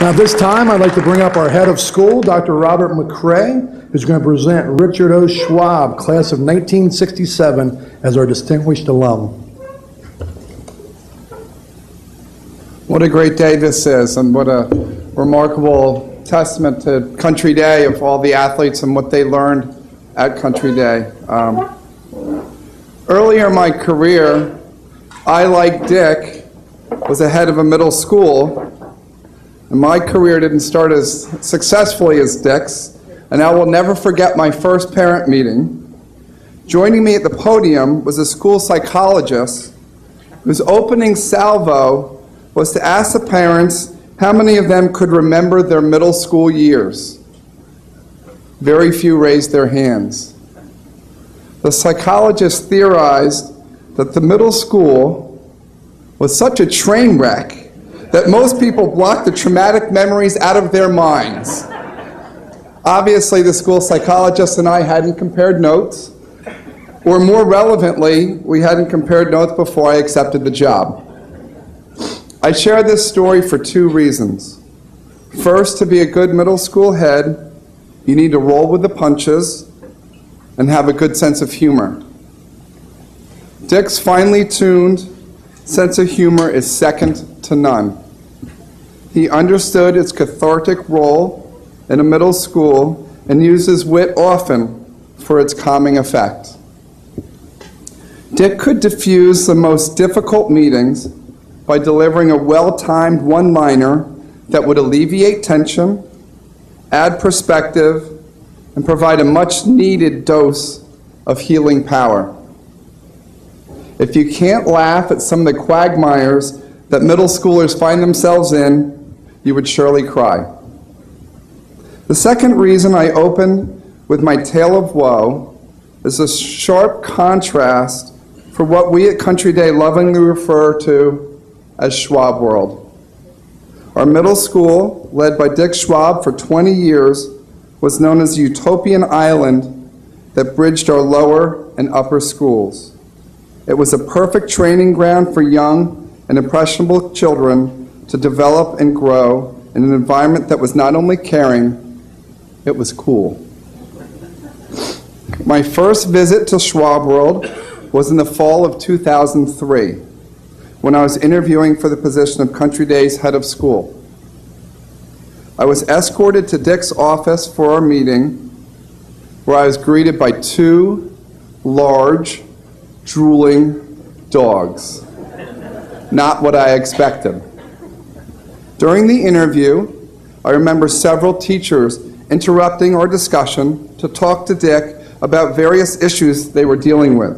Now, at this time, I'd like to bring up our head of school, Dr. Robert McCrae, who's going to present Richard O. Schwab, class of 1967, as our distinguished alum. What a great day this is, and what a remarkable testament to Country Day of all the athletes and what they learned at Country Day. Earlier in my career, I, like Dick, was the head of a middle school, and my career didn't start as successfully as Dick's, and I will never forget my first parent meeting. Joining me at the podium was a school psychologist whose opening salvo was to ask the parents how many of them could remember their middle school years. Very few raised their hands. The psychologist theorized that the middle school was such a train wreck that most people blocked the traumatic memories out of their minds. Obviously, the school psychologist and I hadn't compared notes, or more relevantly, we hadn't compared notes before I accepted the job. I share this story for two reasons. First, to be a good middle school head, you need to roll with the punches and have a good sense of humor. Dick's finely tuned sense of humor is second to none. He understood its cathartic role in a middle school and uses wit often for its calming effect. Dick could diffuse the most difficult meetings by delivering a well-timed one-liner that would alleviate tension, add perspective, and provide a much-needed dose of healing power. If you can't laugh at some of the quagmires that middle schoolers find themselves in, you would surely cry. The second reason I open with my tale of woe is a sharp contrast for what we at Country Day lovingly refer to as Schwab World. Our middle school, led by Dick Schwab for 20 years, was known as the Utopian Island that bridged our lower and upper schools. It was a perfect training ground for young and impressionable children to develop and grow in an environment that was not only caring, it was cool. My first visit to Schwab World was in the fall of 2003, when I was interviewing for the position of Country Day's head of school. I was escorted to Dick's office for our meeting, where I was greeted by two large, drooling dogs. Not what I expected. During the interview, I remember several teachers interrupting our discussion to talk to Dick about various issues they were dealing with.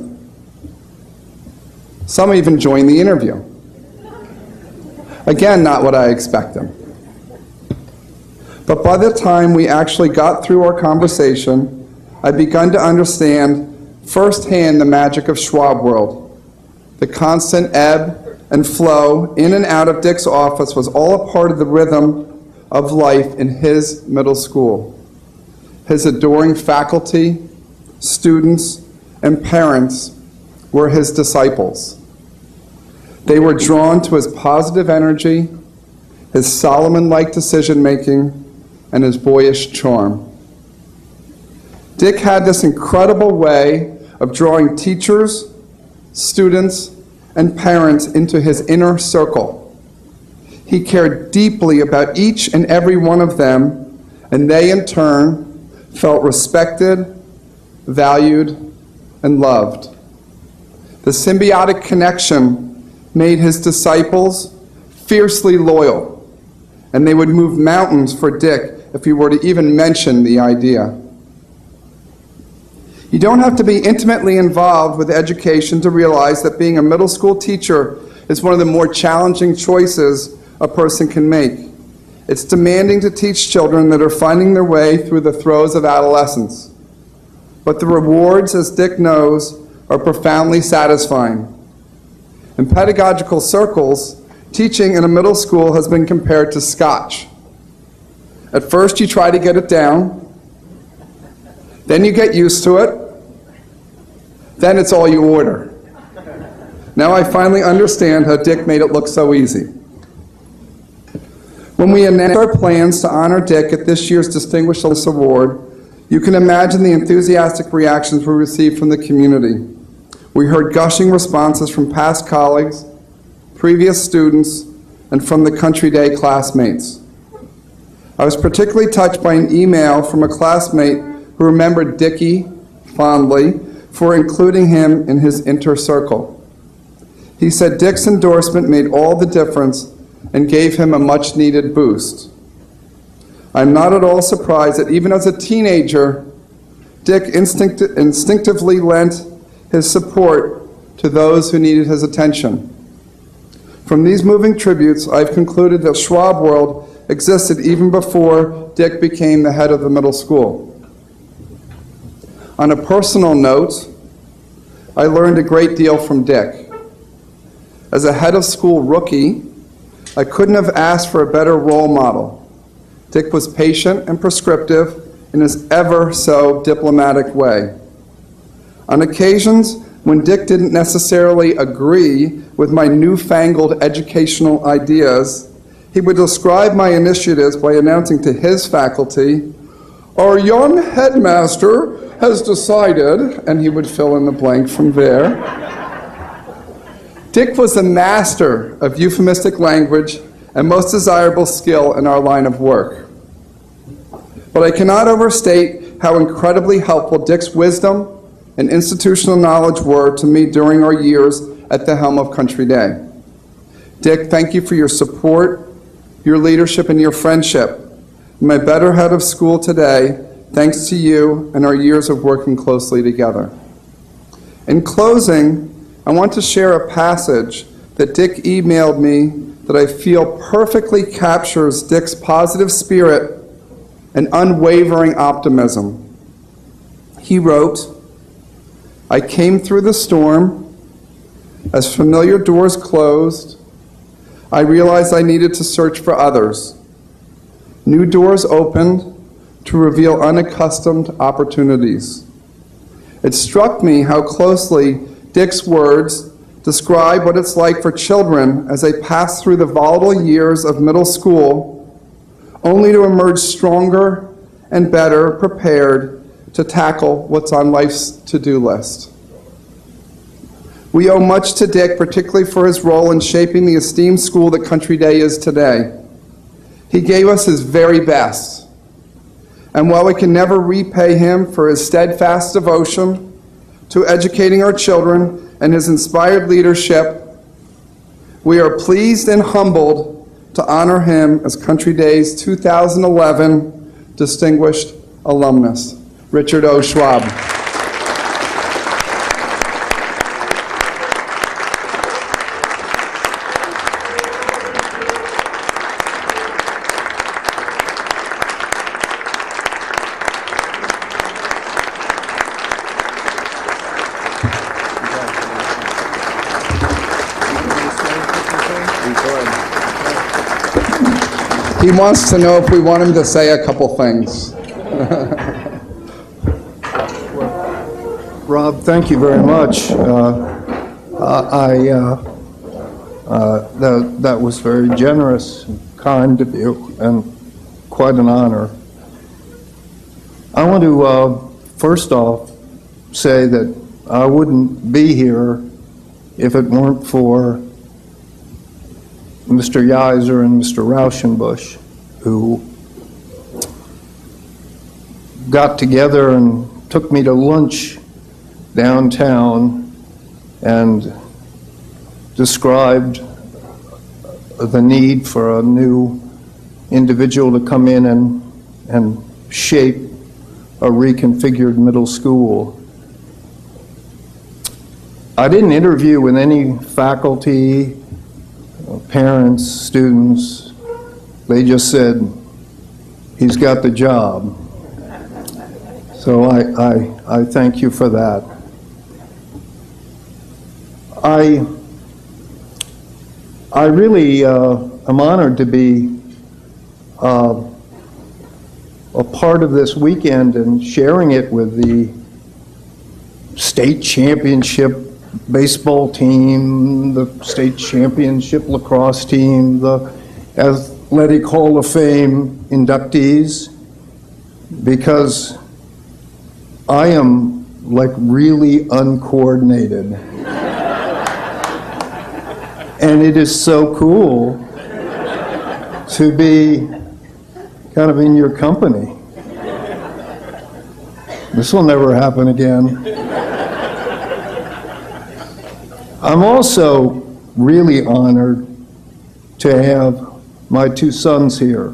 Some even joined the interview. Again, not what I expected. But by the time we actually got through our conversation, I'd begun to understand firsthand the magic of Schwab World. The constant ebb and flow in and out of Dick's office was all a part of the rhythm of life in his middle school. His adoring faculty, students, and parents were his disciples. They were drawn to his positive energy, his Solomon-like decision-making, and his boyish charm. Dick had this incredible way of drawing teachers, students, and parents into his inner circle. He cared deeply about each and every one of them, and they in turn felt respected, valued, and loved. The symbiotic connection made his disciples fiercely loyal, and they would move mountains for Dick if he were to even mention the idea. You don't have to be intimately involved with education to realize that being a middle school teacher is one of the more challenging choices a person can make. It's demanding to teach children that are finding their way through the throes of adolescence. But the rewards, as Dick knows, are profoundly satisfying. In pedagogical circles, teaching in a middle school has been compared to scotch. At first you try to get it down, then you get used to it, then it's all you order. Now I finally understand how Dick made it look so easy. When we announced our plans to honor Dick at this year's Distinguished Alumni Award, you can imagine the enthusiastic reactions we received from the community. We heard gushing responses from past colleagues, previous students, and from the Country Day classmates. I was particularly touched by an email from a classmate who remembered Dickie fondly for including him in his inner circle. He said Dick's endorsement made all the difference and gave him a much-needed boost. I'm not at all surprised that even as a teenager, Dick instinctively lent his support to those who needed his attention. From these moving tributes, I've concluded that Schwab World existed even before Dick became the head of the middle school. On a personal note, I learned a great deal from Dick. As a head of school rookie, I couldn't have asked for a better role model. Dick was patient and prescriptive in his ever so diplomatic way. On occasions when Dick didn't necessarily agree with my newfangled educational ideas, he would describe my initiatives by announcing to his faculty, "Our young headmaster has decided," and he would fill in the blank from there. Dick was a master of euphemistic language and most desirable skill in our line of work. But I cannot overstate how incredibly helpful Dick's wisdom and institutional knowledge were to me during our years at the helm of Country Day. Dick, thank you for your support, your leadership, and your friendship. My better head of school today, thanks to you and our years of working closely together. In closing, I want to share a passage that Dick emailed me that I feel perfectly captures Dick's positive spirit and unwavering optimism. He wrote, "I came through the storm. As familiar doors closed, I realized I needed to search for others. New doors opened to reveal unaccustomed opportunities. It struck me how closely Dick's words describe what it's like for children as they pass through the volatile years of middle school, only to emerge stronger and better prepared to tackle what's on life's to-do list." We owe much to Dick, particularly for his role in shaping the esteemed school that Country Day is today. He gave us his very best. And while we can never repay him for his steadfast devotion to educating our children and his inspired leadership, we are pleased and humbled to honor him as Country Day's 2011 Distinguished Alumnus, Richard O. Schwab. He wants to know if we want him to say a couple things. Rob, thank you very much. That was very generous and kind of you, and quite an honor. I want to first off say that I wouldn't be here if it weren't for Mr. Yeiser and Mr. Rauschenbusch, who got together and took me to lunch downtown and described the need for a new individual to come in and shape a reconfigured middle school. I didn't interview with any faculty, parents, students. They just said, "He's got the job." So I thank you for that. I really am honored to be a part of this weekend and sharing it with the state championship baseball team, the state championship lacrosse team, the athletic Hall of Fame inductees because I am like really uncoordinated. And it is so cool to be kind of in your company. This will never happen again. I'm also really honored to have my two sons here.